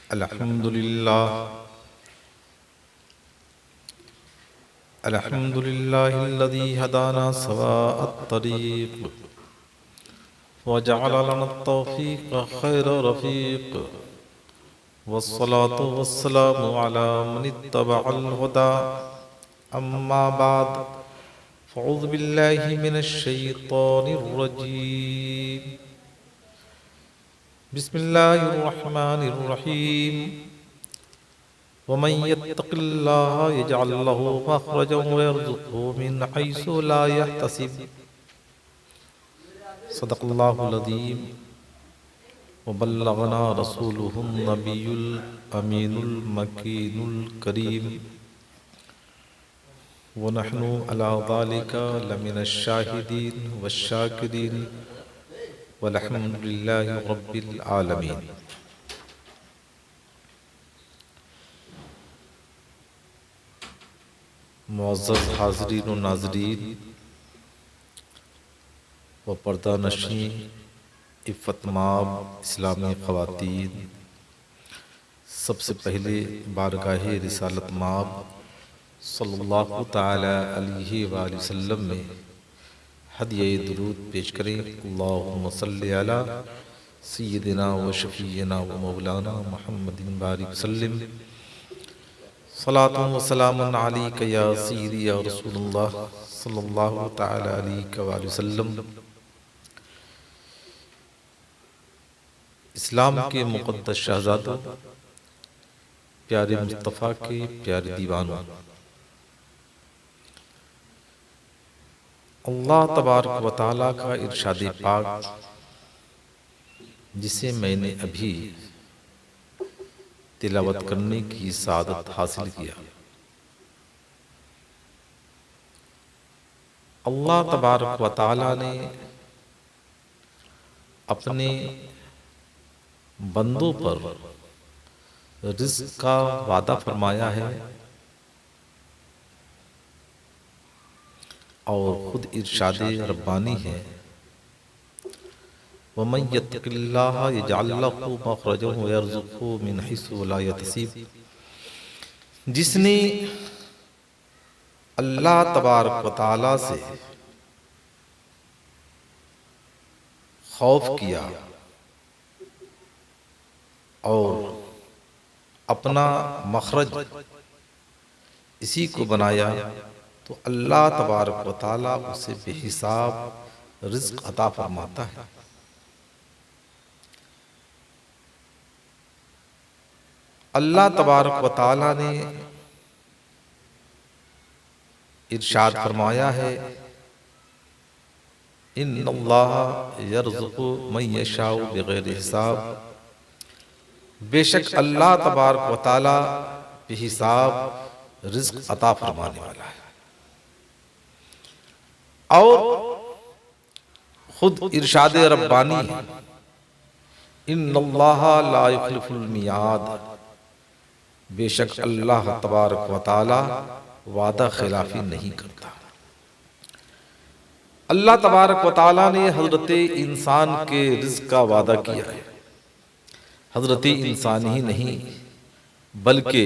अल्हम्दुलिल्लाहिल्लज़ी हदाना सवाअत तरीक़ व जअल लना तौफ़ीक़ खैर रफ़ीक़ वस्सलातु वस्सलामु अला मन इत्तबअल हुदा अम्मा बाद फ़अऊज़ु बिल्लाहि मिनश शैतानिर रजीम बिस्मिल्लाहिर रहमानिर रहीम वमन यत्तक़िल्लाह यजअल लहू मख़रजन व यर्ज़ुक़हू मिन हैसु ला यहतसिब सदक़ल्लाहुल अज़ीम व बल्लगना रसूलुहुन नबियुल अमीनुल मकीनुल करीम व नहनु अला ज़ालिका लमिनश शाहिदीन वश्शाकिरीन वल्हम्दुलिल्लाहि रब्बिल आलमीन। मुअज़्ज़ज़ हाज़रीन व नाज़रीन व पर्दा नशीं इफ़्फ़तमाब इस्लामी ख़वातीन, सबसे पहले बारगाहे रिसालत माब सल्लल्लाहु ताला अलैहि वसल्लम में हदिये दुरूद पेश करें। अल्लाहुम्मा सल्लि अला सय्यिदिना व शफ़ीना व मौलाना मुहम्मदिन बारिक वसल्लिम सलातुन व सलामुन अलैका या सय्यदी या रसूलल्लाह सल्लल्लाहु तआला अलैहि वसल्लम। इस्लाम के मुक़द्दस शहज़ादों, प्यारे मुस्तफ़ा के प्यारे दीवानों, अल्लाह तबारक व तआला का इरशाद पाक जिसे मैंने अभी तिलावत करने की सादत हासिल किया। अल्लाह तबारक व तआला ने अपने बंदों पर रिज़्क़ का वादा फरमाया है और खुद इरशाद रब्बानी है, वमन यत्तक़िल्लाह यजअल लहू मख़रजन व यर्ज़ुक़हू मिन हैसु ला यहतसिब। जिसने अल्लाह तबारक व तआला से खौफ किया और अपना मखरज इसी को बनाया तो अल्लाह तबारक व तआला उसे बेहिसाब रिज़्क़ अता फरमाता है। अल्लाह तबारक व तआला ने इरशाद फरमाया है, इन्नल्लाह यर्ज़ुक़ु मन यशाउ बिग़ैरि हिसाब। बेशक अल्लाह तबारक व तआला बेहिसाब रिज़्क़ अता फरमाने वाला है। और खुद इरशाद रब्बानी है, इन्नल्लाह ला युख़्लिफ़ुल मियाद। बेशक अल्लाह तबारक व तआला वादा खिलाफी नहीं करता। अल्लाह तबारक व तआला ने हज़रत इंसान के रिज़्क़ का वादा किया है। हज़रत इंसान ही नहीं बल्कि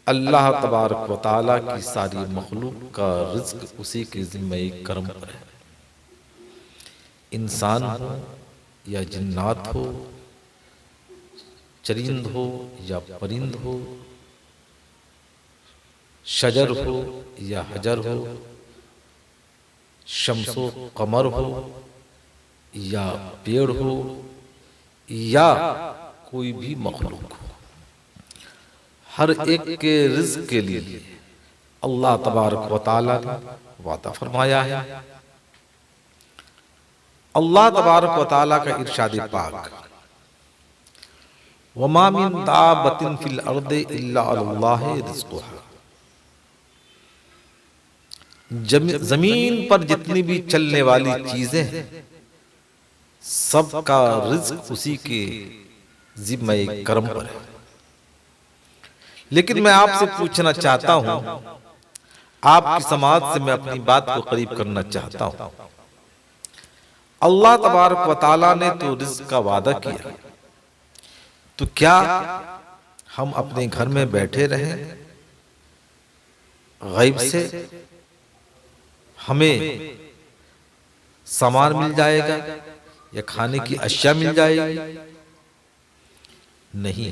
अल्लाह तबारक व तआला की सारी मखलूक का रिज़्क़ उसी के ज़िम्मे करम पर है। इंसान हो या जिन्नात हो, चरिंद हो या परिंद हो, शजर हो या हजर हो, शम्सो कमर हो या पेड़ हो या कोई भी मखलूक हो, हर एक के रिज़्क़ के लिए अल्लाह तबारक व तआला ने वादा फरमाया है। अल्लाह तबारक व तआला का इरशाद पाक, वमा मिन दाब्बतिन फिल अर्दि इल्ला अल्लाहि रिज़्क़ुहा। जमीन पर जितनी भी चलने वाली चीजें हैं सबका रिज़्क़ उसी के ज़िम्मे करम पर है। लेकिन मैं आपसे पूछना चाहता हूं, आपकी समाज से मैं अपनी बात को करीब करना चाहता हूं। अल्लाह तबारक व तआला ने तो रिज़्क़ का वादा किया, तो क्या हम अपने घर में बैठे रहें, गैब से हमें सामान मिल जाएगा या खाने की अशिया मिल जाएगी? नहीं,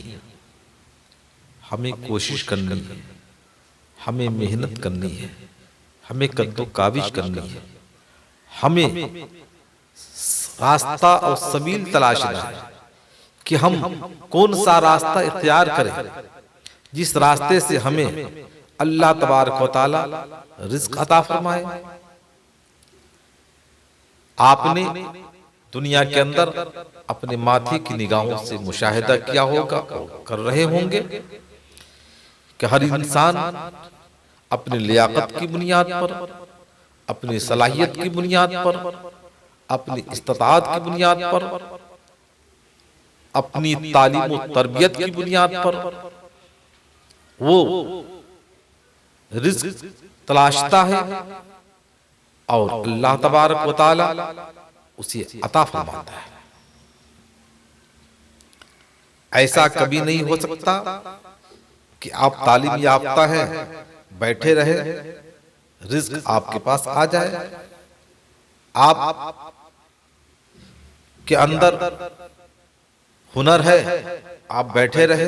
हमें कोशिश करनी है, हमें मेहनत करनी है, हमें कद्दो काविश करनी है, हमें रास्ता और सबील तलाशना है कि हम कौन सा रास्ता इख्तियार करें जिस रास्ते से हमें अल्लाह तबारक व तआला रिज़्क़ अता फरमाए। आपने दुनिया के अंदर अपने माथे की निगाहों से मुशाहिदा किया होगा, कर रहे होंगे कि हर इंसान अपनी लियाकत की बुनियाद पर, अपनी सलाहियत की बुनियाद पर, अपनी इस्तिताअत की बुनियाद पर, अपनी तालीम और तरबियत की बुनियाद पर वो रिज़्क़ तलाशता है और अल्लाह तबारक व तआला उसे अता फरमाता है। ऐसा कभी नहीं हो सकता कि आप तालीम याफ्ता हैं, बैठे रहे, रिज़्क़ आपके पास आ जाए, आप के अंदर हुनर है, आप बैठे रहे,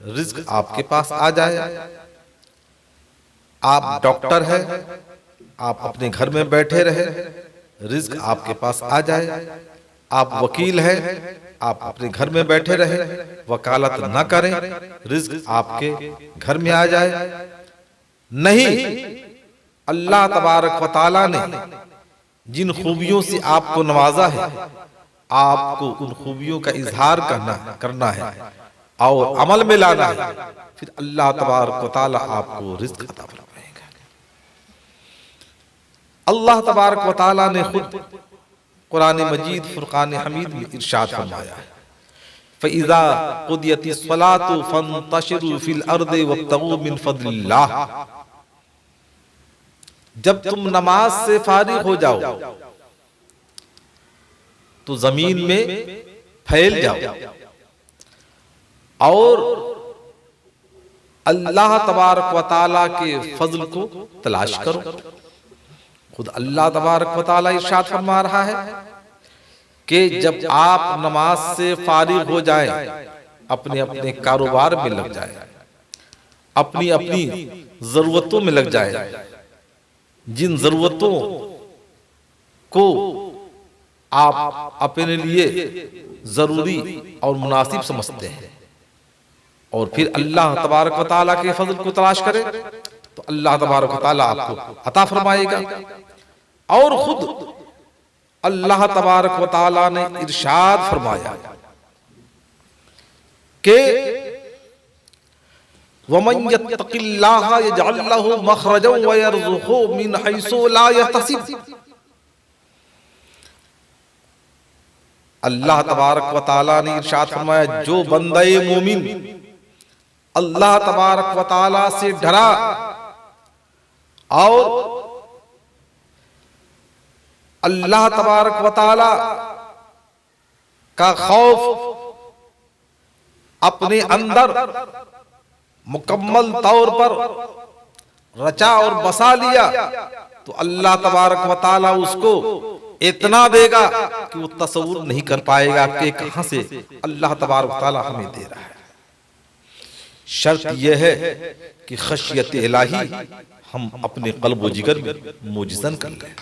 रिज़्क़ आपके पास आ जाए। आप डॉक्टर हैं, आप अपने घर में बैठे रहे, रिज़्क़ आपके पास आ जाए। आप वकील हैं, आप अपने घर में बैठे रहे, वकालत न करें, रिज़्क़ आपके घर में आ जाए। नहीं, अल्लाह तबारक व तआला ने जिन खूबियों से आपको नवाजा है, आपको उन खूबियों का इजहार करना है और अमल में लाना है, फिर अल्लाह तबारक व तआला आपको रिज़्क़ अता फरमाएगा। अल्लाह तबारक व तआला ने खुद कुरान मजीद फुरकान हमीद में इरशाद फरमाया है, फ़इज़ा क़ुदियतिस सलातु फंतशिरू फिल अर्दि वब्तगू मिन फ़ज़लिल्लाह। जब तुम नमाज से फारिग हो जाओ तो जमीन में फैल जाओ और अल्लाह तबारक व तआला के फजल को तलाश करो। खुद अल्लाह तबारक व तआला इरशाद फरमा रहा है कि जब आप नमाज से फारिग हो जाएं, अपने अपने कारोबार में लग जाएं, अपनी अपनी जरूरतों में लग जाएं, जिन जरूरतों को आप अपने लिए जरूरी और मुनासिब समझते हैं, और फिर अल्लाह तबारक व तआला के फजल को तलाश करें तो अल्लाह तबारक व तआला आपको अता फरमाएगा। और खुद अल्लाह तबारक व तआला ने इरशाद फरमाया कि वमन यत्तक़िल्लाह यजअल लहू मखरजन व यरज़ुक़हू मिन हैसु ला यहतसिब। अल्लाह तबारक व तआला ने इरशाद फरमाया, जो बंदे मोमिन अल्लाह तबारक व तआला से डरा और अल्लाह तबारक व तआला का खौफ अपने अंदर मुकम्मल तौर पर रचा और बसा लिया, तो अल्लाह तबारक व तआला उसको इतना देगा कि वो तसव्वुर नहीं कर पाएगा कि कहां से अल्लाह तबारक व तआला हमें दे रहा है। शर्त यह है कि खशियत इलाही हम अपने क़ल्ब व जिगर में मोजिज़न कर लें।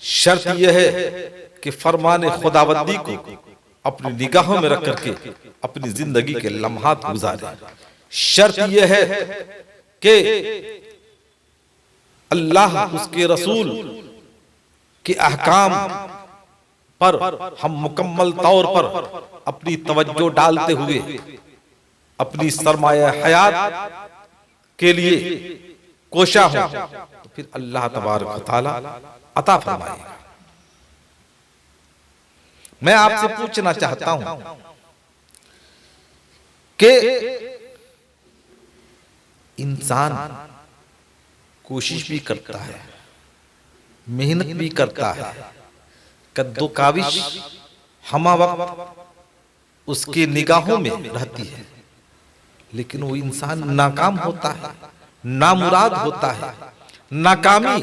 शर्त यह है कि फरमान खुदाबंदी को अपनी निगाहों में रख करके अपनी जिंदगी के लम्हात गुजारें। शर्त यह है कि अल्लाह उसके रसूल के अहकाम पर हम मुकम्मल तौर पर अपनी तवज्जो डालते हुए अपनी सरमाया हयात के लिए कोशा हो, तो फिर अल्लाह तबारक व तआला अता फरमाएगा। मैं आपसे पूछना चाहता हूं कि इंसान कोशिश भी करता है, मेहनत भी करता है, कद्दो काविश हमा वक्त उसके निगाहों में रहती है, लेकिन वो इंसान नाकाम होता है, नामुराद होता है, नाकामी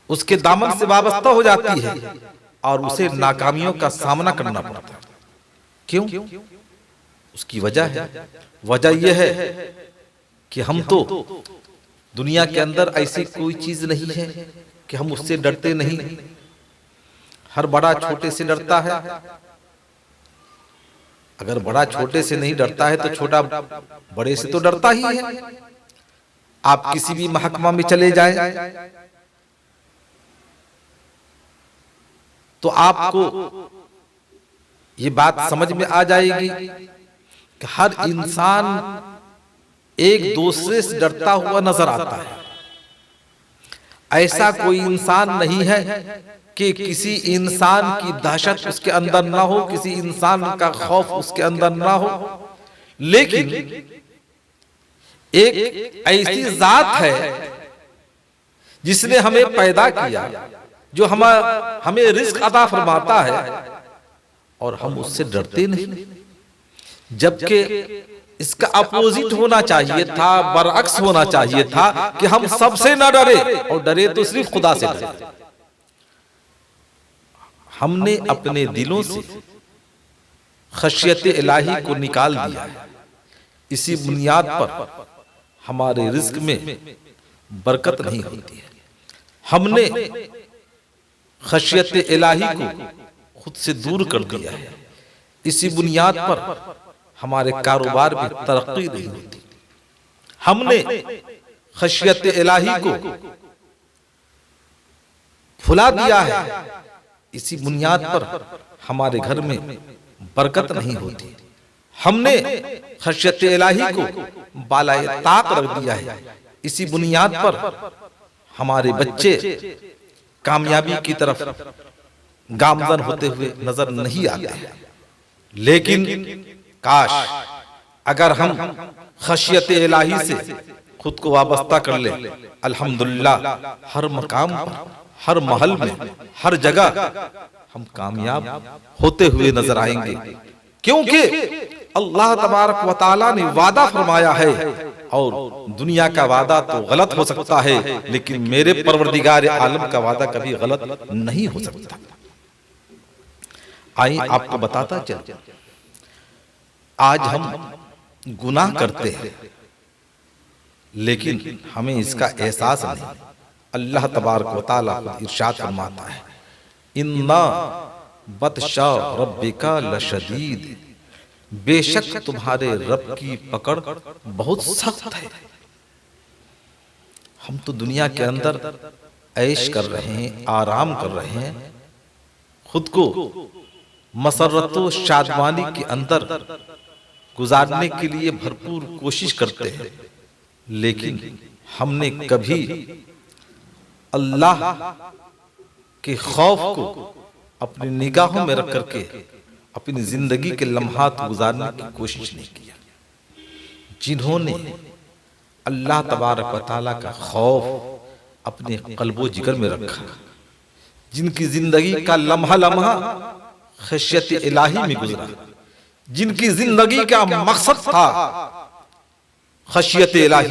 उसके दामन से वाबस्ता हो जाती है और उसे नाकामियों का सामना करना पड़ता है। क्यों? उसकी वजह है, वजह यह है कि हम तो दुनिया के अंदर ऐसी कोई चीज नहीं है कि हम उससे डरते नहीं। हर बड़ा छोटे से डरता है। अगर बड़ा छोटे से नहीं डरता है तो छोटा बड़े से तो डरता ही है। आप किसी भी महकमा में चले जाएं तो आपको ये बात समझ में आ जाएगी कि हर इंसान एक दूसरे से डरता हुआ नजर आता है। ऐसा कोई इंसान नहीं है कि किसी इंसान की दहशत उसके अंदर ना हो, किसी इंसान का खौफ उसके अंदर ना हो, लेकिन एक ऐसी जात है जिसने हमें पैदा किया, जो हमें रिस्क अता फरमाता है और हम उससे डरते नहीं। जबकि इसका अपोजिट होना चाहिए था, बरअक्स होना चाहिए था कि हम सबसे न डरे और डरे तो सिर्फ खुदा से डरे। हमने अपने दिलों से खशियत इलाही को निकाल दिया है। इसी बुनियाद पर हमारे रिज्क में बरकत नहीं होती है। हमने खशियत इलाही को खुद से दूर कर दिया है। इसी बुनियाद पर हमारे कारोबार में तरक्की नहीं होती। हमने खशियत इलाही को भुला दिया है। इसी बुनियाद पर हमारे घर में बरकत नहीं होती। हमने खशियत इलाही को बालाए ताक रख दिया है। इसी बुनियाद पर हमारे बच्चे कामयाबी की तरफ गामजन होते हुए नजर नहीं आते। लेकिन काश अगर हम खशियत इलाही से खुद को वाबस्ता कर ले, अल्हम्दुलिल्लाह हर मकाम पर, हर महल में, हर जगह हम कामयाब होते हुए नजर आएंगे। क्योंकि अल्लाह तबारक व तआला ने वादा फरमाया है, और दुनिया का वादा तो गलत हो सकता है लेकिन मेरे परवरदिगार आलम का वादा कभी गलत नहीं हो सकता। आइए आपको बताता चल, आज हम गुनाह करते हैं लेकिन हमें इसका एहसास नहीं। अल्लाह तबारक व तआला इरशाद फरमाता है, इन्ना बतशा रब्बिका लशदीद, बेशक तुम्हारे रब की पकड़ बहुत सख्त है। हम तो दुनिया के अंदर ऐश कर रहे हैं, आराम कर रहे हैं, खुद को मसरत व शादमानी के अंदर गुजारने के लिए भरपूर कोशिश करते हैं, लेकिन हमने कभी अल्लाह के खौफ को अपनी निगाहों में रख करके अपनी जिंदगी के लम्हात गुजारने की कोशिश नहीं किया। जिन्होंने अल्लाह तबारक व तआला का खौफ अपने कल्बो जिगर में रखा, जिनकी जिंदगी का लम्हा लम्हा खशियत इलाही में गुजरा, जिनकी जिंदगी का मकसद था खशियत इलाही,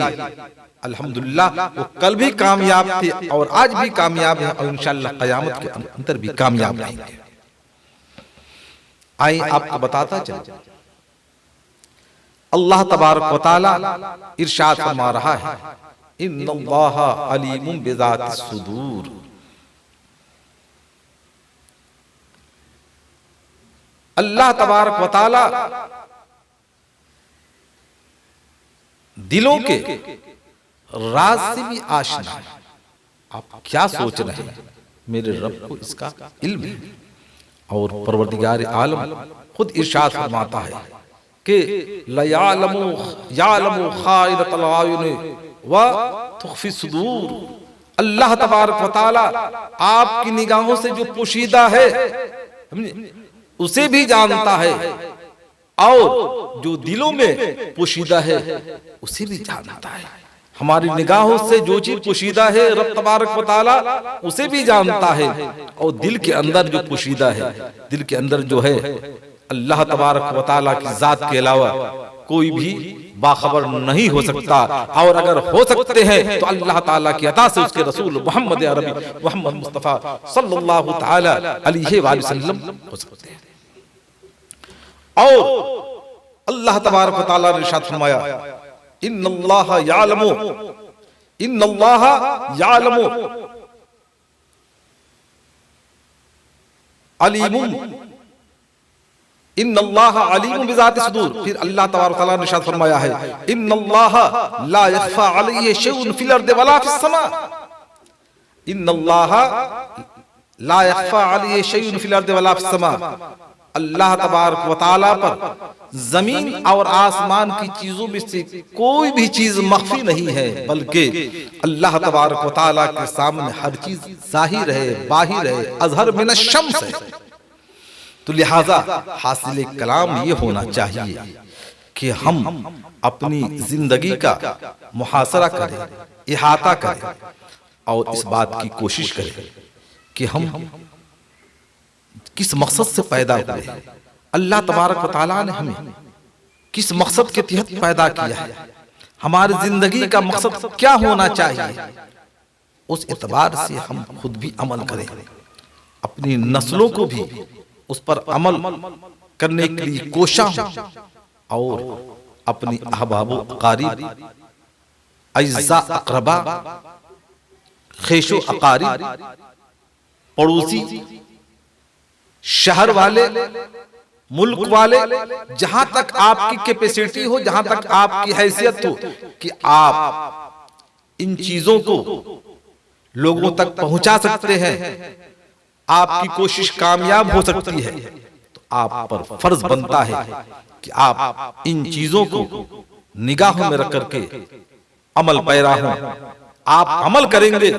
अल्हम्दुलिल्लाह वो कल भी कामयाब थे और आज भी कामयाब हैं और इंशाअल्लाह क़यामत के अंदर भी कामयाब रहेंगे। आइए आपको बताता चल, अल्लाह तबारक व तआला इरशाद फरमा रहा है, इन्नल्लाह अलीमुम बिज़ातिस सुदूर। अल्लाह तबारक व तआला दिलों के राज से भी आशना है। आप क्या सोच रहे हैं, मेरे रब को इसका इल्म है। और परवरदिगार आलम खुद इरशाद फरमाता है कि यालमु खाइनतल आयुन व तुख्फी सुदूर। अल्लाह तबारक व तआला आपकी निगाहों से जो पोशीदा है उसे भी जानता है, और जो दिलों में पोशीदा है उसे भी जानता है। हमारी निगाहों से जो चीज पोशीदा है रब तबारक व तआला उसे भी जानता है, और दिल के अंदर जो पोशीदा है, दिल के अंदर जो है अल्लाह तबारक व तआला की जात के अलावा कोई भी बाखबर नहीं हो सकता, और अगर हो सकते हैं तो अल्लाह ताला की अता से उसके रसूल मोहम्मद अरबी मोहम्मद मुस्तफ़ा सल्लल्लाहु ताला अलैहि वसल्लम हो सकते हैं। और अल्लाह तबारक व तआला ने इरशाद फरमाया, इन्नल्लाह यालमु अलीमुम इन्नल्लाह अलीमुम बिज़ाति सुदूर। फिर अल्लाह तबारक व तआला ने इरशाद फरमाया है, इन्नल्लाह ला यख्फा अलैहि शैउन फिल अर्दि वला फिस समा। इन्नल्लाह ला यख्फा अलैहि शैउन फिल अर्दि वला फिस समा। अल्लाह तबारक व तआला पर जमीन और आसमान की चीजों में से कोई भी चीज मख्फी नहीं है, बल्कि अल्लाह तबारक व तआला के सामने हर चीज जाहिर है, बाहिर है, अज़हर मिनश शम्स है। तो लिहाजा हासिल कलाम ये होना चाहिए कि हम अपनी जिंदगी का मुहासरा करें, इहाता करें, और इस बात की कोशिश करें कि हम किस मकसद से पैदा हुए, अल्लाह तबारक व तआला ने हमें किस मकसद के तहत पैदा किया है, हमारी जिंदगी का मकसद क्या होना चाहिए, उस एतबार से हम खुद भी अमल करें, अपनी नस्लों को भी उस पर अमल करने के लिए कोशा और अपनी अहबाबो अकारीब, अज्जा अकरबा, खेशो अकारीब, पड़ोसी, शहर वाले, मुल्क वाले, जहां तक आपकी कैपेसिटी हो, जहां तक आपकी हैसियत हो कि आप इन चीजों को लोगों तक पहुंचा सकते हैं, आपकी कोशिश कामयाब हो सकती है, तो आप पर फर्ज बनता है कि आप इन चीजों को निगाहों में रख करके अमल पैरा हो। आप अमल करेंगे,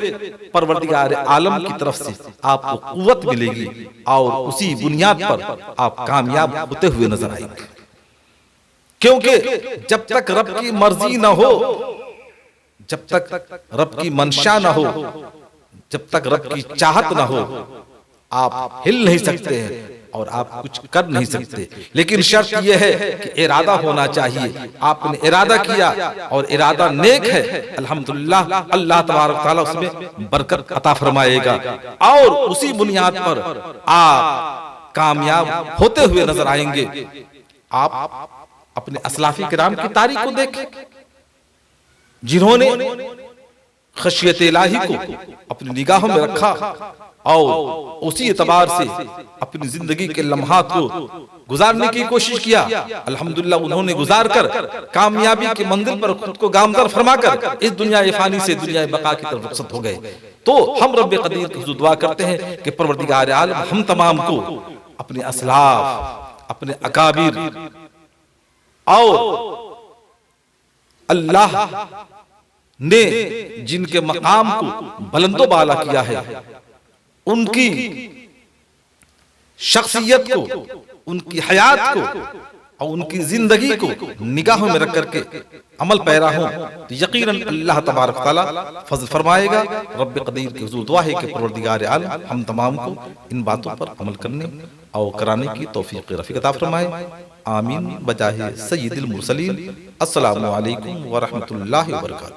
परवरदिगार आलम की तरफ से आपको कुव्वत मिलेगी और उसी बुनियाद पर आप कामयाब होते हुए नजर आएंगे। क्योंकि जब तक रब की मर्जी ना हो, जब तक रब की मंशा ना हो, जब तक रब की चाहत ना हो, आप हिल नहीं सकते हैं और आप कुछ कर नहीं सकते। लेकिन शर्त यह है कि इरादा होना चाहिए। आपने इरादा किया और इरादा नेक है, अल्हम्दुलिल्लाह, अल्लाह तबारक तआला उसमें बरकत अता फरमाएगा और उसी बुनियाद पर आप कामयाब होते हुए नजर आएंगे। आप अपने असलाफी किराम की तारीख को देखें, जिन्होंने खशियत इलाही को अपनी निगाहों में रखा और उसी एतबार से अपनी जिंदगी के लम्हात को गुजारने की कोशिश किया। अल्हम्दुलिल्लाह, उन्होंने गुजार कर कामयाबी की मंजिल पर खुद को गामजर फरमाकर इस दुनिया फानी से दुनिया बका की तरफ रुखसत हो गए। तो हम रब्बे कदीर की दुआ करते हैं कि परवरदिगार आलम हम तमाम को अपने असलाफ, अपने अकाबिर और अल्लाह ने जिनके मकाम को बुलंदो बाला किया है, उनकी शख्सियत को, उनकी हयात को और उनकी जिंदगी को निगाहों में रख करके अमल पैरा हो, तो यकीनन अल्लाह तबारक तआला फज़ल फरमाएगा। रब्बे कदीर की हुज़ूर दुआ है कि परवरदिगार आलम हम तमाम को इन बातों पर अमल करने और कराने की तौफीक रफ़ीक अता फरमाए। आमीन बजाहे सय्यिदिल मुरसलीन। अस्सलामु अलैकुम व रहमतुल्लाहि व बरकातुहू।